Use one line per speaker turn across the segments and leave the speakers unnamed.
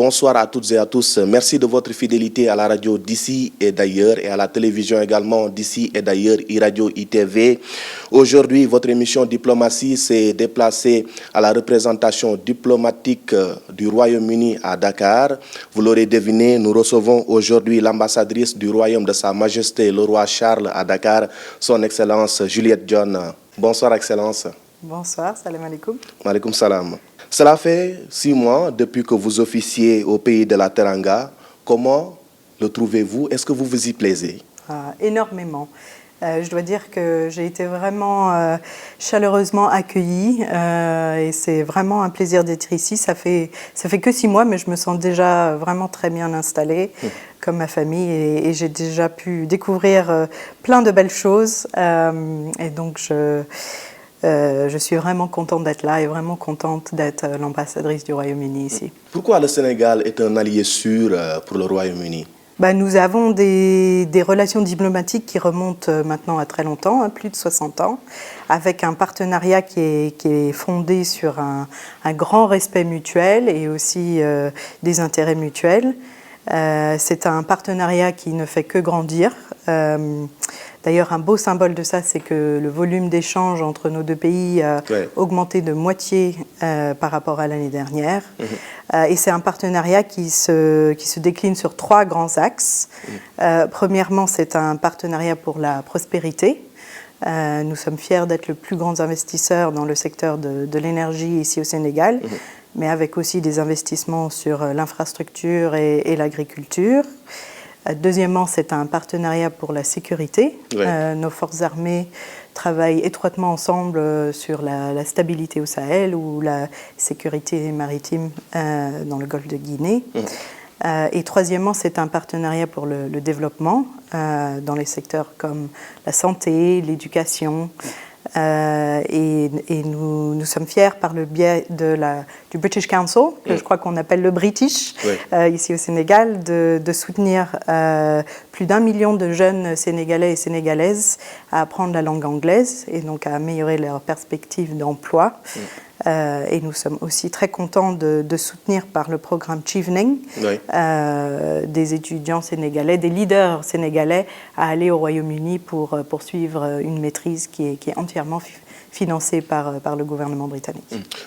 bonsoir à toutes et à tous. Merci de votre fidélité à la radio d'ici et d'ailleurs et à la télévision également d'ici et d'ailleurs, iRadio, ITV. Aujourd'hui, votre émission Diplomatie s'est déplacée à la représentation diplomatique du Royaume-Uni à Dakar. Vous l'aurez deviné, nous recevons aujourd'hui l'ambassadrice du Royaume de Sa Majesté le Roi Charles à Dakar, son Excellence Juliette John. Bonsoir, Excellence.
Bonsoir, salam alaikum.
Maaleykum salam. Cela fait 6 mois depuis que vous officiez au pays de la Teranga. Comment le trouvez-vous? Est-ce que vous vous y plaisez?
Énormément. Je dois dire que j'ai été vraiment chaleureusement accueillie et c'est vraiment un plaisir d'être ici. Ça fait que 6 mois, mais je me sens déjà vraiment très bien installée comme ma famille et j'ai déjà pu découvrir plein de belles choses. Et donc je suis vraiment contente d'être là et vraiment contente d'être l'ambassadrice du Royaume-Uni ici.
Pourquoi le Sénégal est un allié sûr pour le Royaume-Uni?
Nous avons des relations diplomatiques qui remontent maintenant à très longtemps, plus de 60 ans, avec un partenariat qui est fondé sur un grand respect mutuel et aussi des intérêts mutuels. C'est un partenariat qui ne fait que grandir. D'ailleurs, un beau symbole de ça, c'est que le volume d'échanges entre nos deux pays a augmenté de moitié par rapport à l'année dernière. Et c'est un partenariat qui se décline sur 3 grands axes. Premièrement, c'est un partenariat pour la prospérité. Nous sommes fiers d'être le plus grand investisseur dans le secteur de l'énergie ici au Sénégal, mais avec aussi des investissements sur l'infrastructure et l'agriculture. Deuxièmement, c'est un partenariat pour la sécurité. Nos forces armées travaillent étroitement ensemble sur la stabilité au Sahel ou la sécurité maritime dans le golfe de Guinée. Et troisièmement, c'est un partenariat pour le développement dans les secteurs comme la santé, l'éducation. Et nous sommes fiers par le biais du British Council, que je crois qu'on appelle le British, ici au Sénégal, de soutenir plus d'1 million de jeunes Sénégalais et Sénégalaises à apprendre la langue anglaise et donc à améliorer leurs perspectives d'emploi. Et nous sommes aussi très contents de soutenir par le programme Chevening des étudiants sénégalais, des leaders sénégalais à aller au Royaume-Uni pour poursuivre une maîtrise qui est entièrement financée par le gouvernement britannique.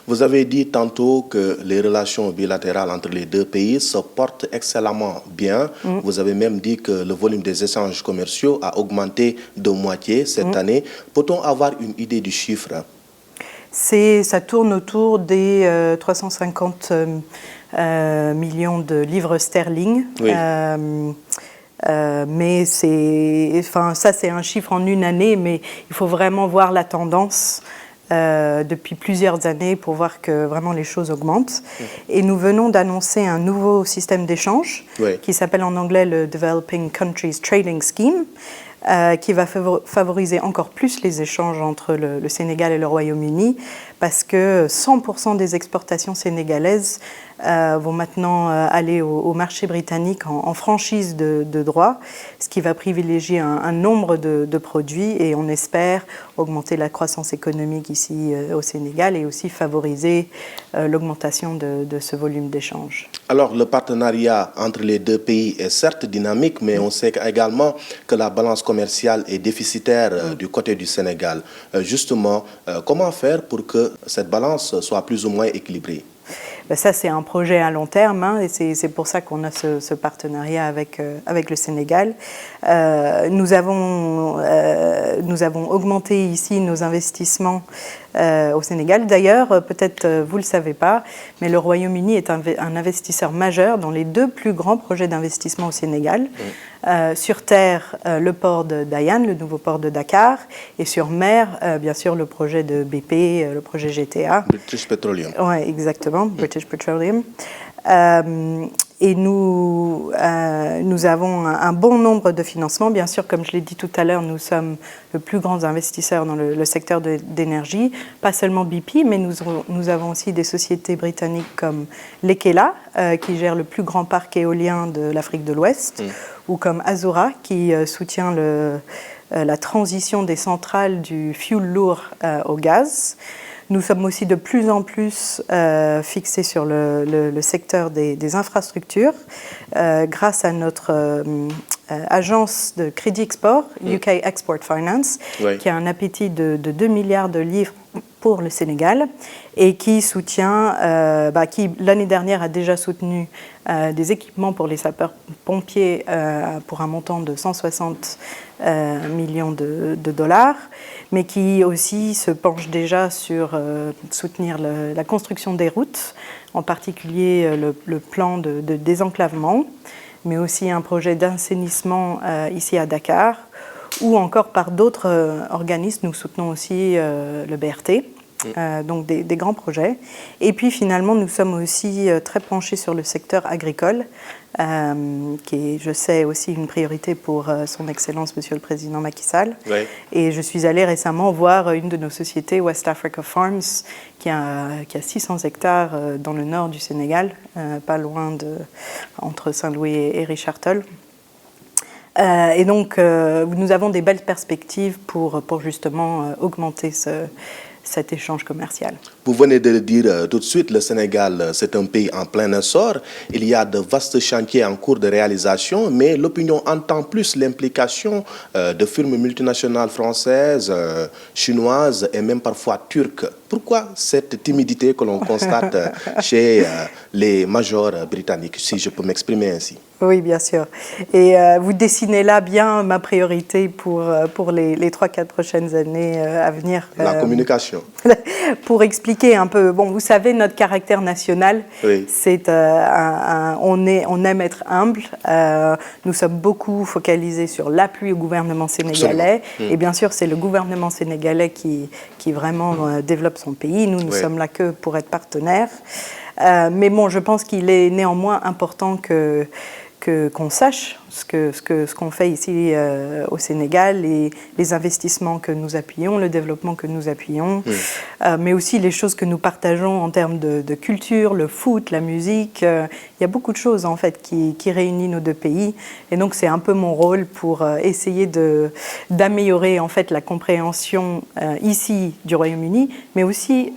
Vous avez dit tantôt que les relations bilatérales entre les deux pays se portent excellemment bien. Vous avez même dit que le volume des échanges commerciaux a augmenté de moitié cette année. Peut-on avoir une idée du chiffre?
Ça tourne autour des 350 millions de livres sterling. Mais ça, c'est un chiffre en une année, mais il faut vraiment voir la tendance depuis plusieurs années pour voir que vraiment les choses augmentent. Et nous venons d'annoncer un nouveau système d'échange qui s'appelle en anglais le Developing Countries Trading Scheme, qui va favoriser encore plus les échanges entre le Sénégal et le Royaume-Uni, parce que 100% des exportations sénégalaises vont maintenant aller au marché britannique en franchise de droit, ce qui va privilégier un nombre de produits et on espère augmenter la croissance économique ici au Sénégal et aussi favoriser l'augmentation de ce volume d'échanges.
Alors, le partenariat entre les deux pays est certes dynamique, mais on sait également que la balance commerciale est déficitaire du côté du Sénégal. Justement, comment faire pour que cette balance soit plus ou moins équilibrée?
Ça, c'est un projet à long terme et c'est pour ça qu'on a ce partenariat avec le Sénégal. Nous avons augmenté ici nos investissements au Sénégal. D'ailleurs, peut-être vous ne le savez pas, mais le Royaume-Uni est un investisseur majeur dans les 2 plus grands projets d'investissement au Sénégal. Sur terre, le port de Dayan, le nouveau port de Dakar, et sur mer, bien sûr, le projet de BP, le projet GTA.
British Petroleum.
Oui, exactement, British Petroleum. Et nous avons un bon nombre de financements. Bien sûr, comme je l'ai dit tout à l'heure, nous sommes le plus grand investisseur dans le secteur d'énergie. Pas seulement BP, mais nous avons aussi des sociétés britanniques comme Lekela, qui gère le plus grand parc éolien de l'Afrique de l'Ouest, ou comme Azura, qui soutient la transition des centrales du fioul lourd au gaz. Nous sommes aussi de plus en plus fixés sur le secteur des infrastructures grâce à notre agence de crédit export, UK Export Finance, qui a un appétit de 2 milliards de livres pour le Sénégal et qui soutient, qui l'année dernière a déjà soutenu des équipements pour les sapeurs-pompiers pour un montant de 160 millions de dollars, mais qui aussi se penche déjà sur soutenir la construction des routes, en particulier le plan de désenclavement, mais aussi un projet d'assainissement ici à Dakar, ou encore par d'autres organismes. Nous soutenons aussi le BRT, donc des grands projets. Et puis finalement, nous sommes aussi très penchés sur le secteur agricole, qui est, je sais, aussi une priorité pour son Excellence, Monsieur le Président Macky Sall. Oui. Et je suis allée récemment voir une de nos sociétés, West Africa Farms, qui a 600 hectares dans le nord du Sénégal, pas loin entre Saint-Louis et Richard-Toll. Et donc, nous avons des belles perspectives pour justement augmenter cet échange commercial.
Vous venez de le dire tout de suite, le Sénégal, c'est un pays en plein essor. Il y a de vastes chantiers en cours de réalisation, mais l'opinion entend plus l'implication de firmes multinationales françaises, chinoises et même parfois turques. Pourquoi cette timidité que l'on constate chez les majors britanniques, si je peux m'exprimer ainsi?
Oui, bien sûr. Et vous dessinez là bien ma priorité pour les 3-4 prochaines années à venir.
La communication.
Pour expliquer un peu, bon, vous savez, notre caractère national, oui. C'est on aime être humble. Nous sommes beaucoup focalisés sur l'appui au gouvernement sénégalais. Et bien sûr, c'est le gouvernement sénégalais qui vraiment développe son pays. Nous oui. Sommes là que pour être partenaires. Mais bon, je pense qu'il est néanmoins important qu'on sache ce qu'on fait ici au Sénégal, les investissements que nous appuyons, le développement que nous appuyons, mais aussi les choses que nous partageons en termes de culture, le foot, la musique. Il y a beaucoup de choses en fait qui réunissent nos deux pays, et donc c'est un peu mon rôle pour essayer d'améliorer en fait la compréhension ici du Royaume-Uni, mais aussi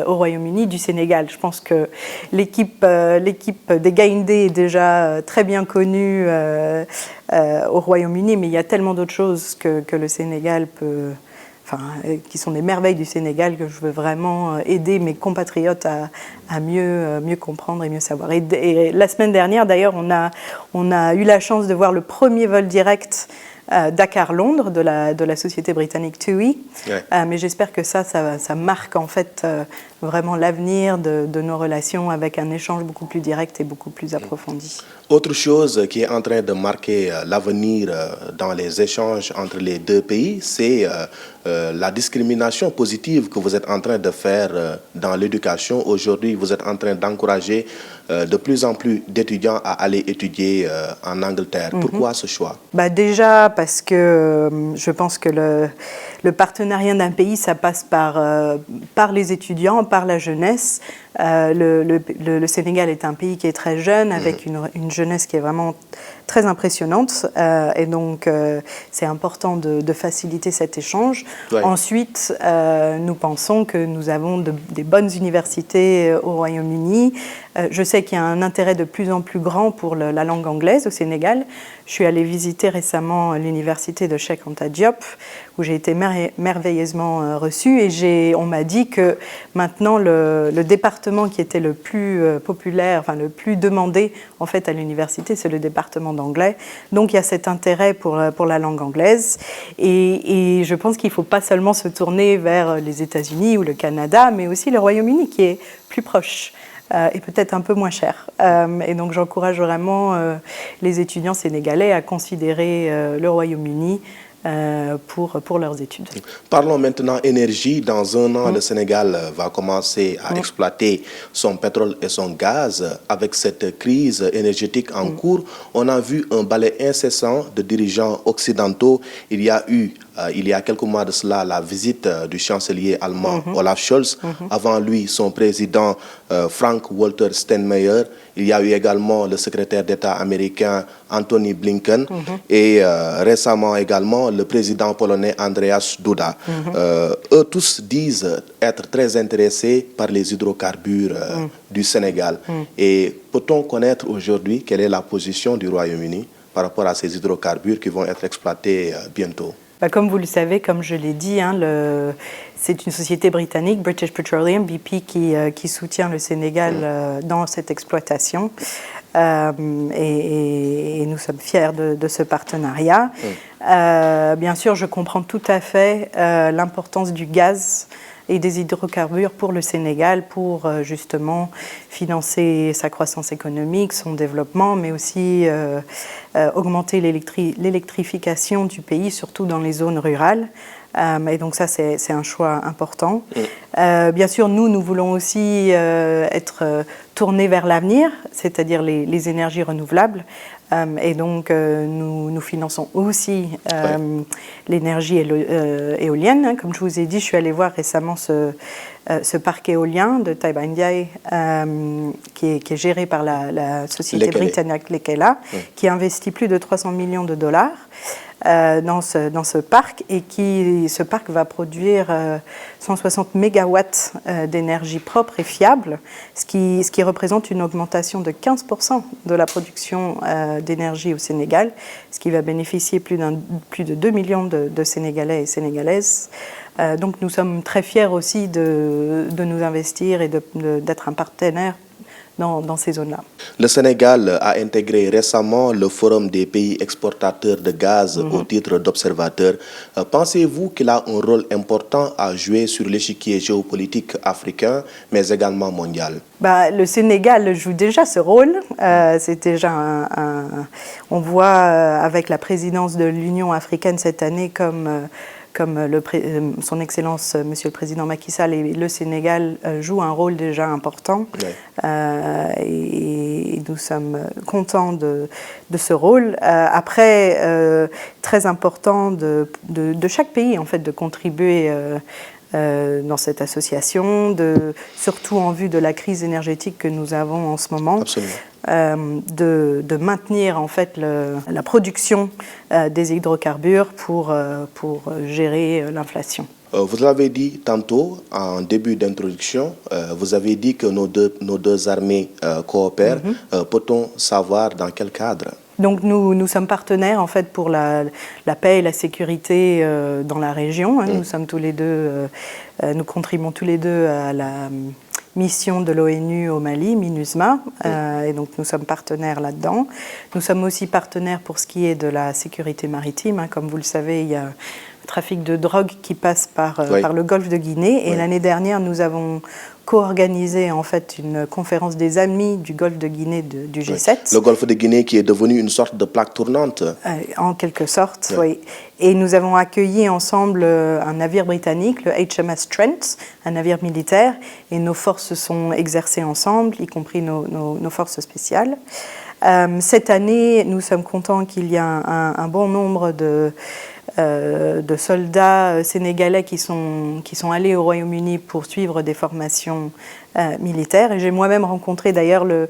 au Royaume-Uni du Sénégal. Je pense que l'équipe des Gaïndés est déjà très bien connue au Royaume-Uni, mais il y a tellement d'autres choses que le Sénégal peut, qui sont des merveilles du Sénégal, que je veux vraiment aider mes compatriotes à mieux comprendre et mieux savoir. Et la semaine dernière, d'ailleurs, on a eu la chance de voir le premier vol direct Dakar-Londres de la société britannique TUI. Ouais. Mais j'espère que ça marque en fait vraiment l'avenir de nos relations, avec un échange beaucoup plus direct et beaucoup plus approfondi.
Autre chose qui est en train de marquer l'avenir dans les échanges entre les deux pays, c'est la discrimination positive que vous êtes en train de faire dans l'éducation. Aujourd'hui, vous êtes en train d'encourager de plus en plus d'étudiants à aller étudier en Angleterre. Pourquoi ce choix? Déjà
parce que je pense que le partenariat d'un pays, ça passe par les étudiants, par la jeunesse. Le Sénégal est un pays qui est très jeune, avec une jeunesse qui est vraiment très impressionnante, et donc c'est important de faciliter cet échange. Ouais. Ensuite, nous pensons que nous avons des bonnes universités au Royaume-Uni. Je sais qu'il y a un intérêt de plus en plus grand pour la langue anglaise au Sénégal. Je suis allée visiter récemment l'université de Cheikh Anta Diop, où j'ai été merveilleusement reçue, et on m'a dit que maintenant le département qui était le plus populaire, le plus demandé en fait à l'université, c'est le département d'anglais. Donc il y a cet intérêt pour la langue anglaise, et je pense qu'il ne faut pas seulement se tourner vers les États-Unis ou le Canada, mais aussi le Royaume-Uni qui est plus proche. Et peut-être un peu moins cher. Et donc j'encourage vraiment les étudiants sénégalais à considérer le Royaume-Uni pour leurs études.
Parlons maintenant énergie. Dans un an, le Sénégal va commencer à exploiter son pétrole et son gaz. Avec cette crise énergétique en cours, on a vu un balai incessant de dirigeants occidentaux. Il y a eu il y a quelques mois de cela, la visite du chancelier allemand Olaf Scholz. Avant lui, son président Frank-Walter Steinmeier. Il y a eu également le secrétaire d'État américain Antony Blinken et récemment également le président polonais Andrzej Duda. Eux tous disent être très intéressés par les hydrocarbures du Sénégal. Et peut-on connaître aujourd'hui quelle est la position du Royaume-Uni par rapport à ces hydrocarbures qui vont être exploités bientôt?
Comme vous le savez, comme je l'ai dit, c'est une société britannique, British Petroleum, BP, qui soutient le Sénégal dans cette exploitation. Et nous sommes fiers de ce partenariat. Bien sûr, je comprends tout à fait l'importance du gaz et des hydrocarbures pour le Sénégal, pour justement financer sa croissance économique, son développement, mais aussi augmenter l'électrification du pays, surtout dans les zones rurales. Et donc ça, c'est un choix important. Bien sûr, nous voulons aussi être tournés vers l'avenir, c'est-à-dire les énergies renouvelables. Et donc, nous finançons aussi l'énergie éolienne. Comme je vous ai dit, je suis allée voir récemment ce parc éolien de Taïbandiaï, qui est géré par la société britannique Lekela, qui investit plus de 300 millions de dollars dans ce parc, et ce parc va produire 160 mégawatts d'énergie propre et fiable, ce qui représente une augmentation de 15% de la production d'énergie au Sénégal, ce qui va bénéficier plus de 2 millions de Sénégalais et Sénégalaises. Donc nous sommes très fiers aussi de nous investir et d'être un partenaire dans ces zones-là.
Le Sénégal a intégré récemment le Forum des pays exportateurs de gaz au titre d'observateur. Pensez-vous qu'il a un rôle important à jouer sur l'échiquier géopolitique africain, mais également mondial?
Le Sénégal joue déjà ce rôle. C'est déjà on voit avec la présidence de l'Union africaine cette année comme son Excellence, Monsieur le Président Macky Sall, et le Sénégal jouent un rôle déjà important. Et nous sommes contents de ce rôle. Après, très important de chaque pays, en fait, de contribuer dans cette association, surtout en vue de la crise énergétique que nous avons en ce moment.
Absolument.
De maintenir en fait la production des hydrocarbures pour gérer l'inflation.
Vous l'avez dit tantôt en début d'introduction, vous avez dit que nos deux armées coopèrent. Peut-on savoir dans quel cadre?
Donc nous sommes partenaires en fait pour la paix et la sécurité dans la région. Nous sommes tous les deux, nous contribuons tous les deux à la mission de l'ONU au Mali, MINUSMA, et donc nous sommes partenaires là-dedans. Nous sommes aussi partenaires pour ce qui est de la sécurité maritime. Comme vous le savez, il y a un trafic de drogue qui passe par le golfe de Guinée, et l'année dernière, nous avons co-organisé en fait une conférence des amis du golfe de Guinée du G7.
Le golfe de Guinée qui est devenu une sorte de plaque tournante.
En quelque sorte, oui. Et nous avons accueilli ensemble un navire britannique, le HMS Trent, un navire militaire, et nos forces se sont exercées ensemble, y compris nos forces spéciales. Cette année, nous sommes contents qu'il y a un bon nombre de soldats sénégalais qui sont allés au Royaume-Uni pour suivre des formations militaires. Et j'ai moi-même rencontré d'ailleurs le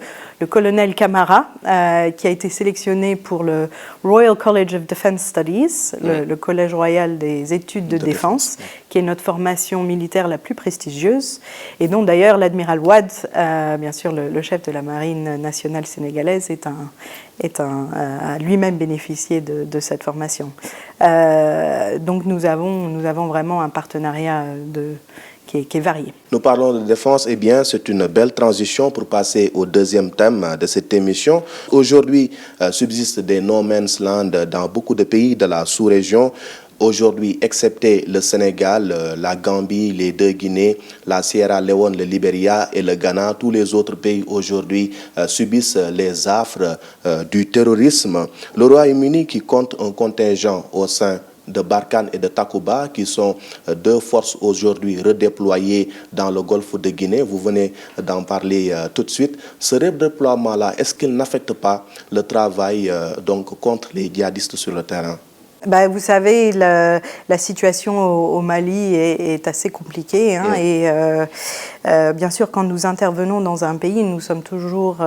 colonel Camara, qui a été sélectionné pour le Royal College of Defence Studies, le Collège royal des études de défense, qui est notre formation militaire la plus prestigieuse, et dont d'ailleurs l'admiral Wade, bien sûr le chef de la marine nationale sénégalaise, a lui-même bénéficié de cette formation. Donc nous avons vraiment un partenariat qui est varié.
Nous parlons de défense, et bien c'est une belle transition pour passer au deuxième thème de cette émission. Aujourd'hui, subsistent des no man's land dans beaucoup de pays de la sous-région. Aujourd'hui, excepté le Sénégal, la Gambie, les deux Guinées, la Sierra Leone, le Libéria et le Ghana, tous les autres pays aujourd'hui subissent les affres du terrorisme. Le Royaume-Uni, qui compte un contingent au sein de Barkhane et de Takuba, qui sont deux forces aujourd'hui redéployées dans le golfe de Guinée. Vous venez d'en parler tout de suite. Ce redéploiement-là, est-ce qu'il n'affecte pas le travail donc contre les djihadistes sur le terrain?
Vous savez, la situation au Mali est assez compliquée. Hein, et bien sûr, quand nous intervenons dans un pays, nous sommes toujours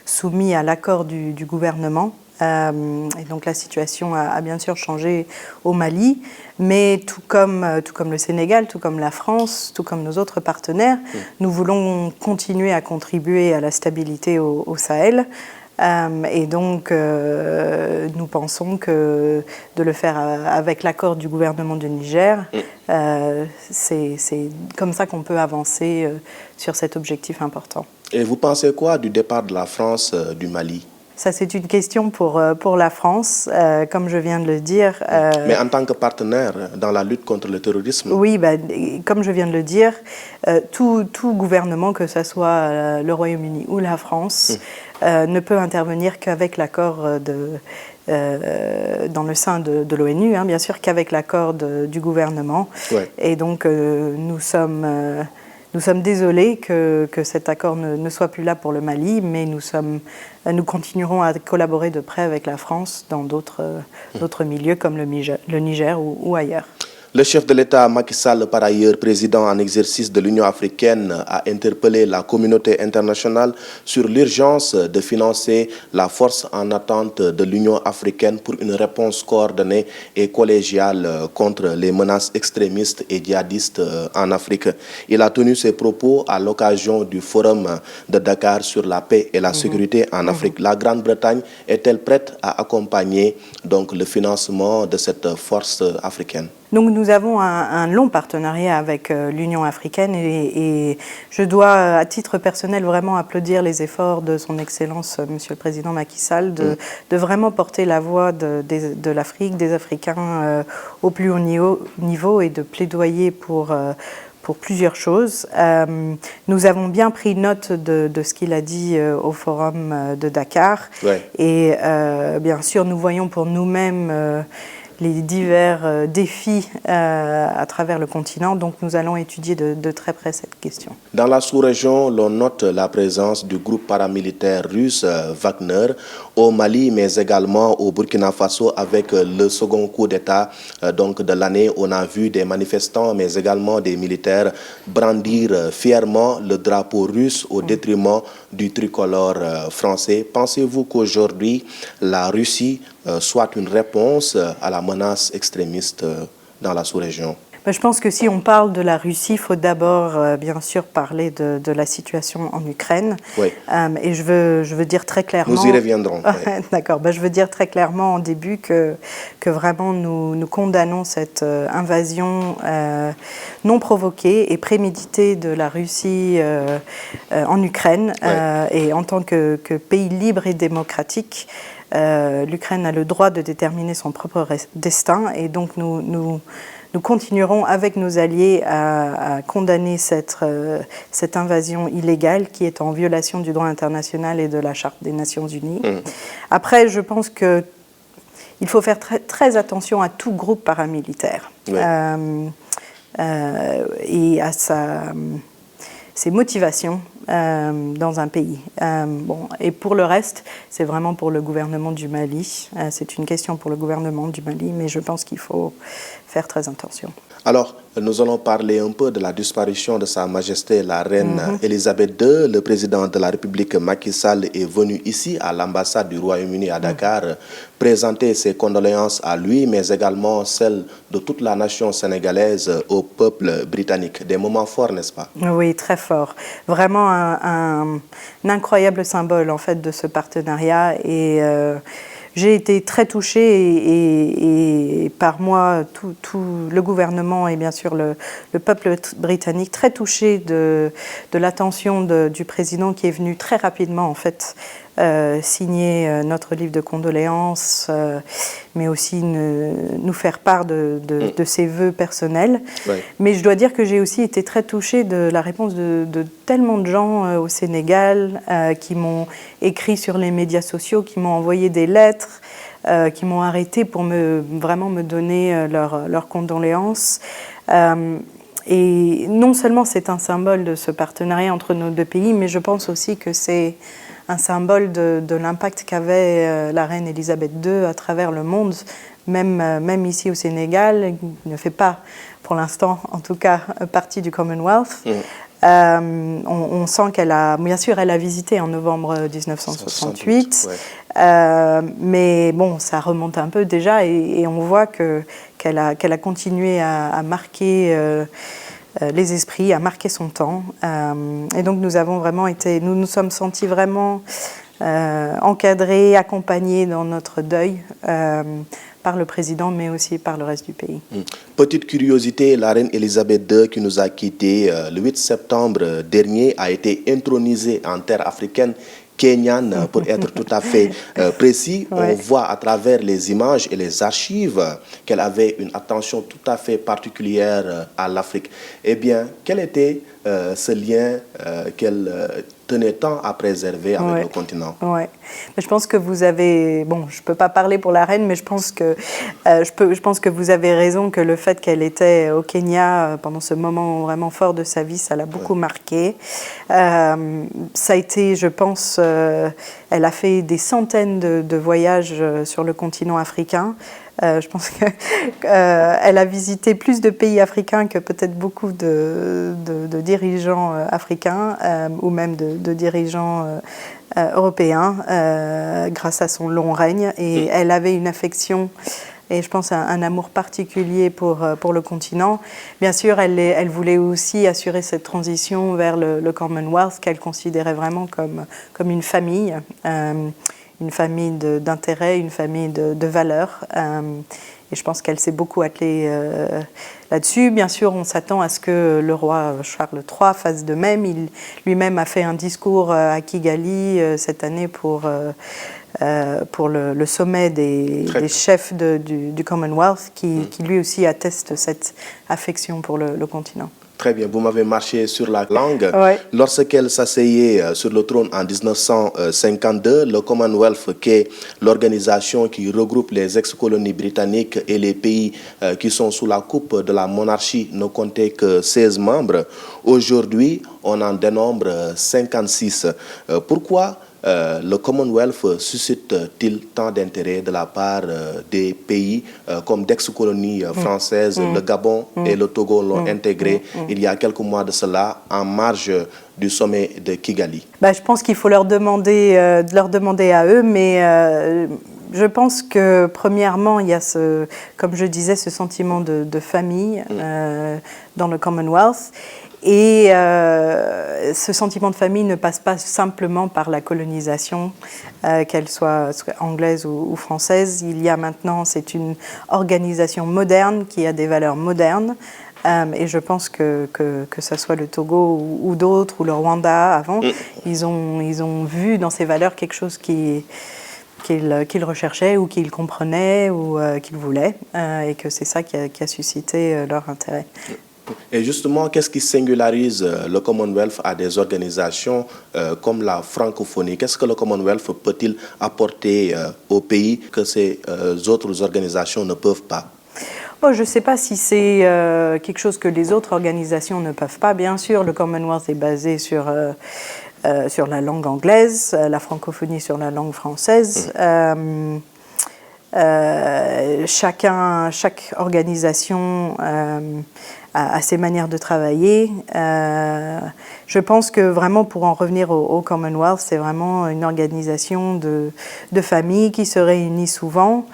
soumis à l'accord du gouvernement. Et donc la situation a bien sûr changé au Mali, mais tout comme le Sénégal, tout comme la France, tout comme nos autres partenaires, nous voulons continuer à contribuer à la stabilité au Sahel. Et donc, nous pensons que de le faire avec l'accord du gouvernement du Niger, c'est comme ça qu'on peut avancer sur cet objectif important.
Et vous pensez quoi du départ de la France du Mali ?
Ça, c'est une question pour la France, comme je viens de le dire.
Mais en tant que partenaire dans la lutte contre le terrorisme?
Oui, comme je viens de le dire, tout gouvernement, que ce soit le Royaume-Uni ou la France, ne peut intervenir qu'avec l'accord dans le sein de l'ONU, hein, bien sûr, qu'avec l'accord du gouvernement. Ouais. Et donc, nous sommes désolés que cet accord ne soit plus là pour le Mali, mais nous continuerons à collaborer de près avec la France dans d'autres milieux comme le Niger ou ailleurs.
Le chef de l'État, Macky Sall, par ailleurs président en exercice de l'Union africaine, a interpellé la communauté internationale sur l'urgence de financer la force en attente de l'Union africaine pour une réponse coordonnée et collégiale contre les menaces extrémistes et djihadistes en Afrique. Il a tenu ses propos à l'occasion du forum de Dakar sur la paix et la sécurité en Afrique. La Grande-Bretagne est-elle prête à accompagner donc le financement de cette force africaine?
Donc nous avons un long partenariat avec l'Union africaine et je dois, à titre personnel, vraiment applaudir les efforts de son Excellence, Monsieur le Président Macky Sall, de vraiment porter la voix de l'Afrique, des Africains au plus haut niveau et de plaidoyer pour plusieurs choses. Nous avons bien pris note de ce qu'il a dit au forum de Dakar. Ouais. Et bien sûr, nous voyons pour nous-mêmes les divers défis à travers le continent. Donc nous allons étudier de très près cette question.
Dans la sous-région, l'on note la présence du groupe paramilitaire russe Wagner au Mali, mais également au Burkina Faso avec le second coup d'État donc de l'année. On a vu des manifestants, mais également des militaires brandir fièrement le drapeau russe au détriment du tricolore français. Pensez-vous qu'aujourd'hui, la Russie soit une réponse à la menace extrémiste dans la sous-région?
Je pense que si on parle de la Russie, il faut d'abord, bien sûr, parler de la situation en Ukraine. Oui. Et je veux dire très clairement...
Nous y reviendrons. Oui.
D'accord. Je veux dire très clairement en début que vraiment nous condamnons cette invasion non provoquée et préméditée de la Russie en Ukraine. Oui. Et en tant que pays libre et démocratique, l'Ukraine a le droit de déterminer son propre destin. Et donc nous continuerons avec nos alliés à condamner cette invasion illégale qui est en violation du droit international et de la Charte des Nations Unies. Après, je pense qu'il faut faire très, très attention à tout groupe paramilitaire et à ses motivations dans un pays. Et pour le reste, c'est vraiment pour le gouvernement du Mali. C'est une question pour le gouvernement du Mali, mais je pense qu'il faut faire très attention.
Alors, nous allons parler un peu de la disparition de Sa Majesté la Reine Elisabeth II. Le président de la République, Macky Sall, est venu ici à l'ambassade du Royaume-Uni à Dakar présenter ses condoléances à lui, mais également celles de toute la nation sénégalaise au peuple britannique. Des moments forts, n'est-ce pas?
Oui, très forts. Vraiment un incroyable symbole en fait de ce partenariat et j'ai été très touchée et par moi, tout le gouvernement et bien sûr le peuple britannique, très touché de l'attention du président qui est venu très rapidement en fait signer notre livre de condoléances, mais aussi nous faire part de ses vœux personnels. Ouais. Mais je dois dire que j'ai aussi été très touchée de la réponse de tellement de gens au Sénégal qui m'ont écrit sur les médias sociaux, qui m'ont envoyé des lettres, qui m'ont arrêté pour vraiment me donner leurs condoléances. Et non seulement c'est un symbole de ce partenariat entre nos deux pays, mais je pense aussi que c'est un symbole de l'impact qu'avait la reine Elisabeth II à travers le monde même ici au Sénégal, qui ne fait pas, pour l'instant en tout cas, partie du Commonwealth. On sent bien sûr, elle a visité en novembre 1968, mais bon, ça remonte un peu déjà, et on voit qu'elle a continué à marquer les esprits, à marquer son temps. Et donc nous nous sommes sentis vraiment encadrés, accompagnés dans notre deuil par le président, mais aussi par le reste du pays.
Petite curiosité, la reine Elisabeth II, qui nous a quittés le 8 septembre dernier, a été intronisée en terre africaine kenyane, pour être tout à fait précis. On voit à travers les images et les archives qu'elle avait une attention tout à fait particulière à l'Afrique. Eh bien, quel était ce lien qu'elle tenait tant à préserver avec le continent?
Je pense que vous avez... Bon, je ne peux pas parler pour la reine, mais je pense que vous avez raison, que le fait qu'elle était au Kenya pendant ce moment vraiment fort de sa vie, ça l'a beaucoup marqué. Ça a été, je pense, elle a fait des centaines de voyages sur le continent africain. Je pense qu'elle a visité plus de pays africains que peut-être beaucoup de dirigeants africains ou même de dirigeants européens grâce à son long règne. Et elle avait une affection et je pense un amour particulier pour le continent. Bien sûr, elle voulait aussi assurer cette transition vers le Commonwealth qu'elle considérait vraiment comme une famille d'intérêts, une famille de valeurs. Et je pense qu'elle s'est beaucoup attelée là-dessus. Bien sûr, on s'attend à ce que le roi Charles III fasse de même. Il lui-même a fait un discours à Kigali cette année pour le sommet des chefs du Commonwealth, qui lui aussi atteste cette affection pour le continent.
Très bien, vous m'avez marché sur la langue. Lorsqu'elle s'asseyait sur le trône en 1952, le Commonwealth, qui est l'organisation qui regroupe les ex-colonies britanniques et les pays qui sont sous la coupe de la monarchie, ne comptait que 16 membres. Aujourd'hui, on en dénombre 56. Pourquoi le Commonwealth suscite-t-il tant d'intérêt de la part des pays comme d'ex-colonies françaises? Le Gabon et le Togo l'ont intégré il y a quelques mois de cela en marge du sommet de Kigali.
Je pense qu'il faut leur demander à eux, mais je pense que premièrement, il y a comme je disais, ce sentiment de famille dans le Commonwealth. Et ce sentiment de famille ne passe pas simplement par la colonisation, qu'elle soit anglaise ou française. Il y a maintenant, c'est une organisation moderne qui a des valeurs modernes. Et je pense que ça soit le Togo ou d'autres, ou le Rwanda avant, ils ont vu dans ces valeurs quelque chose qu'ils recherchaient ou qu'ils comprenaient ou qu'ils voulaient, et que c'est ça qui a suscité leur intérêt.
Et justement, qu'est-ce qui singularise le Commonwealth à des organisations comme la francophonie? Qu'est-ce que le Commonwealth peut-il apporter au pays que ces autres organisations ne peuvent pas?
Je ne sais pas si c'est quelque chose que les autres organisations ne peuvent pas. Bien sûr, le Commonwealth est basé sur la langue anglaise, la francophonie sur la langue française. Chaque organisation a ses manières de travailler. Je pense que vraiment, pour en revenir au Commonwealth, c'est vraiment une organisation de familles qui se réunit souvent,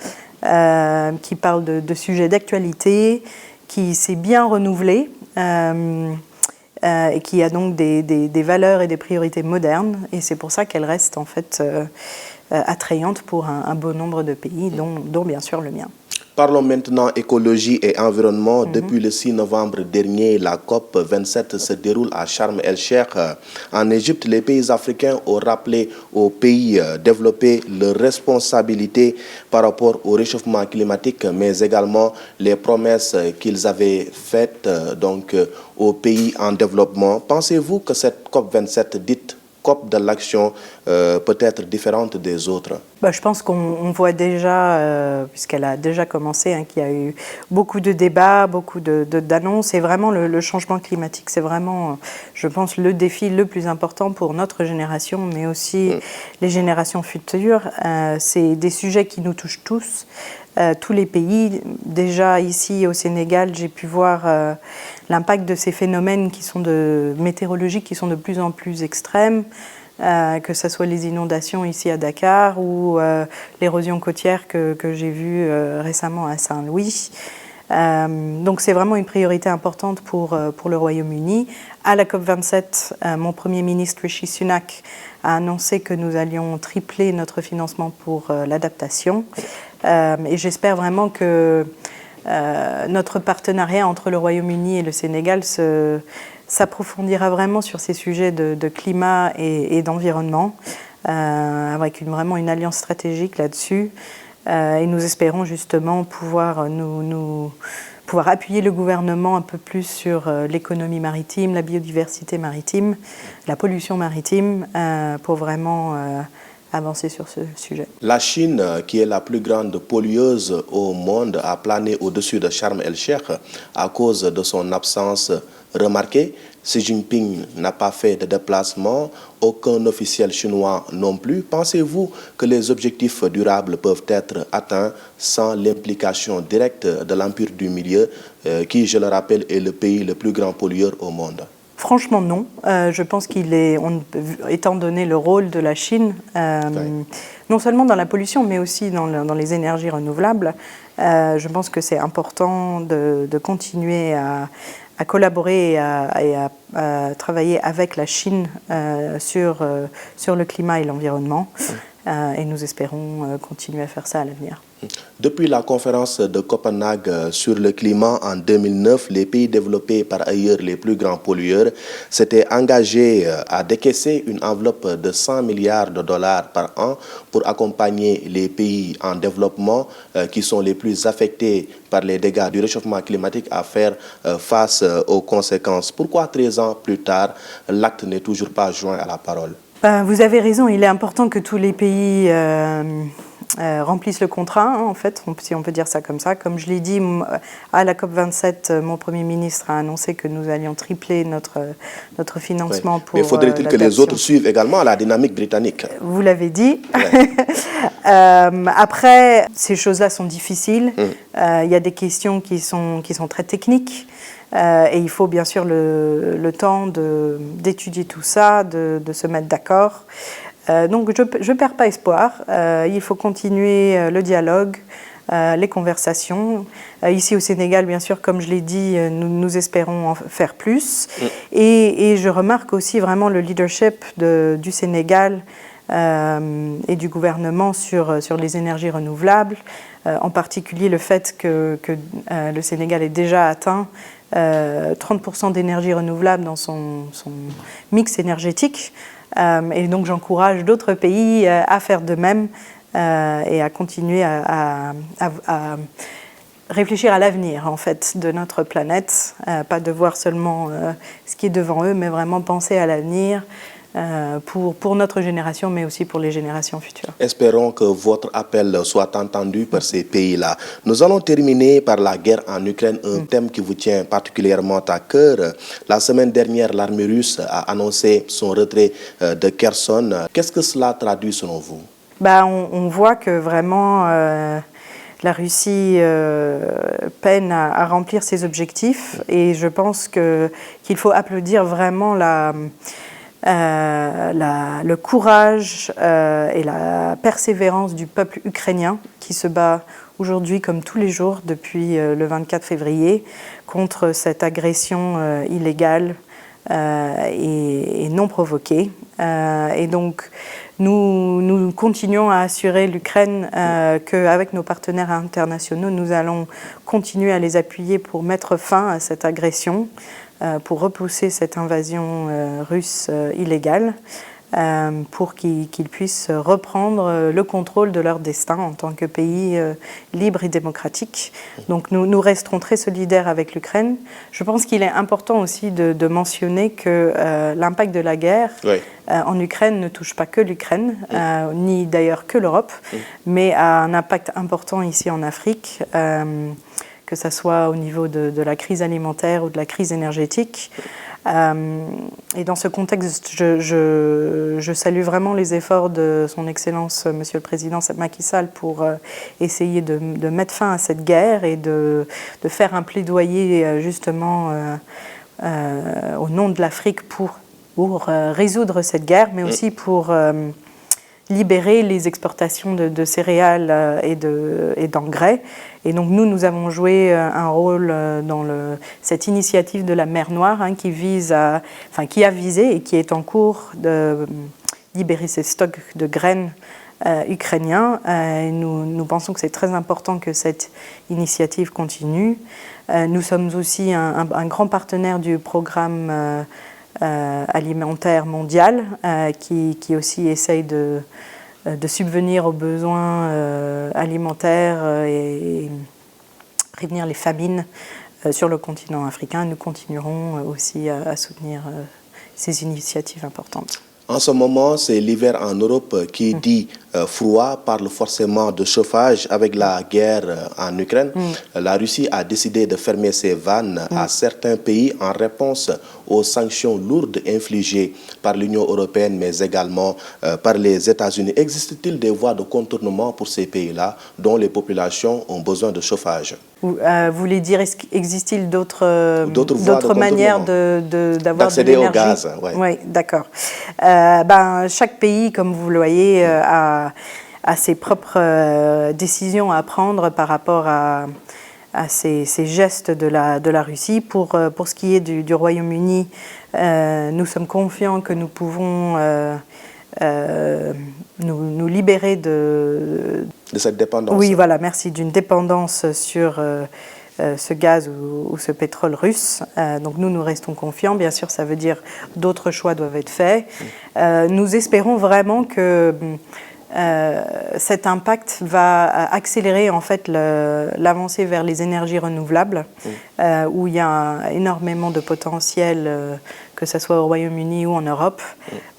qui parle de sujets d'actualité, qui s'est bien renouvelée, et qui a donc des valeurs et des priorités modernes. Et c'est pour ça qu'elle reste en fait attrayante pour un bon nombre de pays, dont bien sûr le mien.
Parlons maintenant écologie et environnement. Depuis le 6 novembre dernier, la COP27 se déroule à Sharm el-Sheikh. En Égypte, les pays africains ont rappelé aux pays développés leurs responsabilités par rapport au réchauffement climatique, mais également les promesses qu'ils avaient faites aux pays en développement. Pensez-vous que cette COP27 dite COP de l'action peut être différente des autres?
Je pense qu'on voit déjà, puisqu'elle a déjà commencé, qu'il y a eu beaucoup de débats, beaucoup d'annonces. Et vraiment, le changement climatique, c'est vraiment, je pense, le défi le plus important pour notre génération, mais aussi les générations futures. C'est des sujets qui nous touchent tous. tous les pays. Déjà ici au Sénégal, j'ai pu voir l'impact de ces phénomènes météorologiques qui sont de plus en plus extrêmes, que ce soit les inondations ici à Dakar ou l'érosion côtière que j'ai vue récemment à Saint-Louis. Donc c'est vraiment une priorité importante pour le Royaume-Uni. À la COP27, mon Premier ministre Rishi Sunak a annoncé que nous allions tripler notre financement pour l'adaptation. Et j'espère vraiment que notre partenariat entre le Royaume-Uni et le Sénégal s'approfondira vraiment sur ces sujets de climat et d'environnement, avec vraiment une alliance stratégique là-dessus. Et nous espérons justement pouvoir appuyer le gouvernement un peu plus sur l'économie maritime, la biodiversité maritime, la pollution maritime, pour vraiment avancer sur ce sujet.
La Chine, qui est la plus grande pollueuse au monde, a plané au-dessus de Sharm el-Sheikh à cause de son absence remarquée. Xi Jinping n'a pas fait de déplacement, aucun officiel chinois non plus. Pensez-vous que les objectifs durables peuvent être atteints sans l'implication directe de l'Empire du Milieu, qui, je le rappelle, est le pays le plus grand pollueur au monde?
Franchement, non. Je pense étant donné le rôle de la Chine, non seulement dans la pollution, mais aussi dans les énergies renouvelables, je pense que c'est important de continuer à collaborer et à travailler avec la Chine sur le climat et l'environnement. Et nous espérons continuer à faire ça à l'avenir.
Depuis la conférence de Copenhague sur le climat en 2009, les pays développés, par ailleurs les plus grands pollueurs, s'étaient engagés à décaisser une enveloppe de 100 milliards de dollars par an pour accompagner les pays en développement qui sont les plus affectés par les dégâts du réchauffement climatique à faire face aux conséquences. Pourquoi 13 ans plus tard, l'acte n'est toujours pas joint à la parole?
Vous avez raison, il est important que tous les pays remplissent le contrat, en fait, si on peut dire ça comme ça. Comme je l'ai dit, à la COP27, mon Premier ministre a annoncé que nous allions tripler notre financement pour.
Mais faudrait-il que les autres suivent également la dynamique britannique?
Vous l'avez dit. Après, ces choses-là sont difficiles. Il y a des questions qui sont très techniques. Et il faut bien sûr le temps d'étudier tout ça, de se mettre d'accord. Donc je ne perds pas espoir. Il faut continuer le dialogue, les conversations. Ici au Sénégal, bien sûr, comme je l'ai dit, nous espérons en faire plus. Et je remarque aussi vraiment le leadership du Sénégal et du gouvernement sur les énergies renouvelables, en particulier le fait que le Sénégal ait déjà atteint 30% d'énergie renouvelable dans son mix énergétique. Et donc j'encourage d'autres pays à faire de même et à continuer à réfléchir à l'avenir en fait de notre planète, pas de voir seulement ce qui est devant eux, mais vraiment penser à l'avenir pour notre génération, mais aussi pour les générations futures.
Espérons que votre appel soit entendu par ces pays-là. Nous allons terminer par la guerre en Ukraine, un thème qui vous tient particulièrement à cœur. La semaine dernière, l'armée russe a annoncé son retrait de Kherson. Qu'est-ce que cela traduit selon vous?
On voit que vraiment la Russie peine à remplir ses objectifs et je pense qu'il faut applaudir vraiment le courage et la persévérance du peuple ukrainien qui se bat aujourd'hui comme tous les jours depuis le 24 février contre cette agression illégale et non provoquée. Et donc nous continuons à assurer l'Ukraine qu'avec nos partenaires internationaux, nous allons continuer à les appuyer pour mettre fin à cette agression, pour repousser cette invasion russe illégale, pour qu'ils puissent reprendre le contrôle de leur destin en tant que pays libre et démocratique. Donc nous resterons très solidaires avec l'Ukraine. Je pense qu'il est important aussi de mentionner que l'impact de la guerre en Ukraine ne touche pas que l'Ukraine, ni d'ailleurs que l'Europe, mais a un impact important ici en Afrique, que ce soit au niveau de la crise alimentaire ou de la crise énergétique. Et dans ce contexte, je salue vraiment les efforts de son Excellence, Monsieur le Président Macky Sall, pour essayer de mettre fin à cette guerre et de faire un plaidoyer justement au nom de l'Afrique pour résoudre cette guerre, mais aussi pour libérer les exportations de céréales et d'engrais. Et donc nous avons joué un rôle dans cette initiative de la mer Noire qui a visé et qui est en cours de libérer ces stocks de graines ukrainiens. Et nous pensons que c'est très important que cette initiative continue. Nous sommes aussi un grand partenaire du programme alimentaire mondial qui aussi essaye de subvenir aux besoins alimentaires et prévenir les famines sur le continent africain. Nous continuerons aussi à soutenir ces initiatives importantes.
En ce moment, c'est l'hiver en Europe qui dit froid, parle forcément de chauffage avec la guerre en Ukraine. La Russie a décidé de fermer ses vannes à certains pays en réponse aux sanctions lourdes infligées par l'Union européenne, mais également par les États-Unis. Existe-t-il des voies de contournement pour ces pays-là dont les populations ont besoin de chauffage?
Vous voulez dire, existe-t-il d'autres manières d'avoir de l'énergie?
D'accéder au gaz,
Oui, d'accord. Chaque pays, comme vous le voyez, a ses propres décisions à prendre par rapport à ces gestes de la Russie. Pour ce qui est du Royaume-Uni, nous sommes confiants que nous pouvons nous libérer de
cette dépendance.
Oui, voilà, merci, d'une dépendance sur ce gaz ou ce pétrole russe. Donc nous restons confiants. Bien sûr, ça veut dire d'autres choix doivent être faits. Nous espérons vraiment que cet impact va accélérer en fait l'avancée vers les énergies renouvelables, où il y a énormément de potentiel, que ce soit au Royaume-Uni ou en Europe.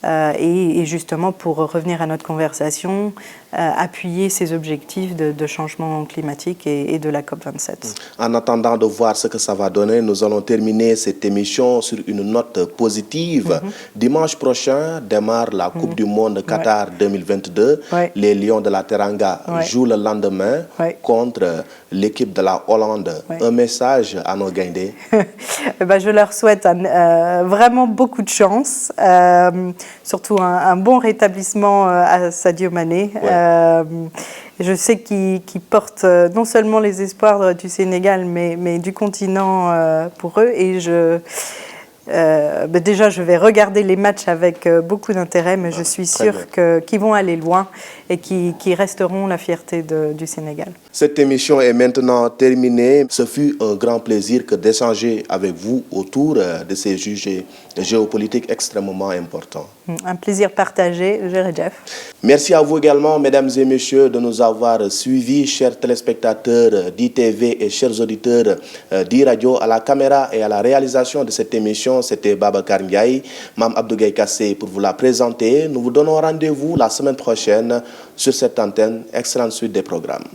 Et justement, pour revenir à notre conversation, appuyer ces objectifs de changement climatique et de la COP27.
En attendant de voir ce que ça va donner, nous allons terminer cette émission sur une note positive. Dimanche prochain démarre la Coupe du Monde Qatar 2022. Les Lions de la Teranga jouent le lendemain contre l'équipe de la Hollande. Un message à nos Gaindés?
Je leur souhaite vraiment beaucoup de chance, surtout un bon rétablissement à Sadio Mané. Je sais qu'il porte non seulement les espoirs du Sénégal, mais du continent pour eux. Et déjà, je vais regarder les matchs avec beaucoup d'intérêt, mais je suis sûre qu'ils vont aller loin et qu'ils resteront la fierté du Sénégal.
Cette émission est maintenant terminée. Ce fut un grand plaisir d'échanger avec vous autour de ces sujets géopolitiques extrêmement importants.
Un plaisir partagé, Jeff.
Merci à vous également, mesdames et messieurs, de nous avoir suivis, chers téléspectateurs d'ITV et chers auditeurs d'e-radio. À la caméra et à la réalisation de cette émission, c'était Babacar Ndiaye, Mam Abdougaye Kassé pour vous la présenter. Nous vous donnons rendez-vous la semaine prochaine sur cette antenne. Excellente suite des programmes.